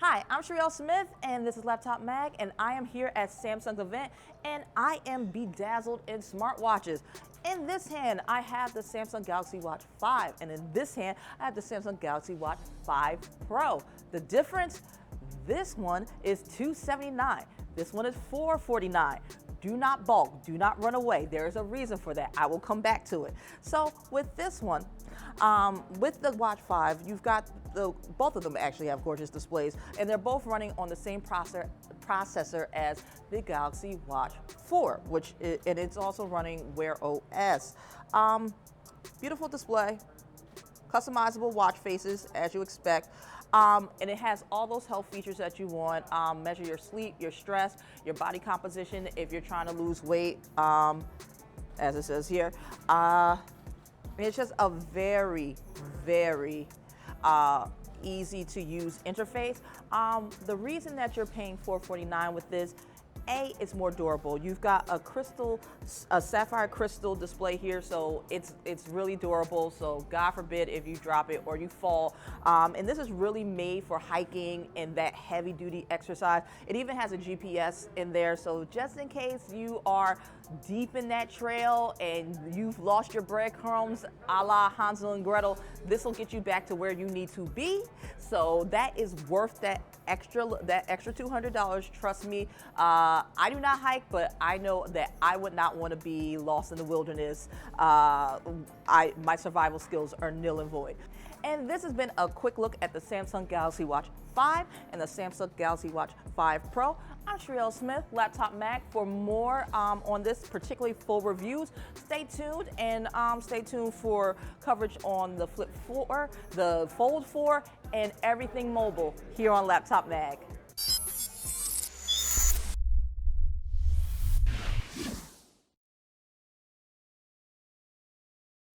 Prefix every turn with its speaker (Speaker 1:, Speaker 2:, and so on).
Speaker 1: Hi, I'm Sherri L Smith, and this is Laptop Mag, and I am here at Samsung's event, and I am bedazzled in smartwatches. In this hand, I have the Samsung Galaxy Watch 5, and in this hand, I have the Samsung Galaxy Watch 5 Pro. The difference, this one is $279. This one is $449. Do not balk, do not run away. There is a reason for that. I will come back to it. So with this one, with the Watch 5, you've got both of them actually have gorgeous displays, and they're both running on the same processor as the Galaxy Watch 4, and it's also running Wear OS. Beautiful display, customizable watch faces as you expect. And it has all those health features that you want. Measure your sleep, your stress, your body composition if you're trying to lose weight, as it says here. It's just a very, very easy to use interface. The reason that you're paying $449 with this, it's more durable. You've got a sapphire crystal display here, so it's really durable. So God forbid if you drop it or you fall. And this is really made for hiking and that heavy duty exercise. It even has a GPS in there, so just in case you are deep in that trail and you've lost your breadcrumbs, a la Hansel and Gretel, this will get you back to where you need to be. So that is worth that extra $200. Trust me. I do not hike, but I know that I would not want to be lost in the wilderness. My survival skills are nil and void. And this has been a quick look at the Samsung Galaxy Watch 5 and the Samsung Galaxy Watch 5 Pro. I'm Sherri L Smith, Laptop Mag. For more on this, particularly full reviews, stay tuned, and stay tuned for coverage on the Flip 4, the Fold 4, and everything mobile here on Laptop Mag.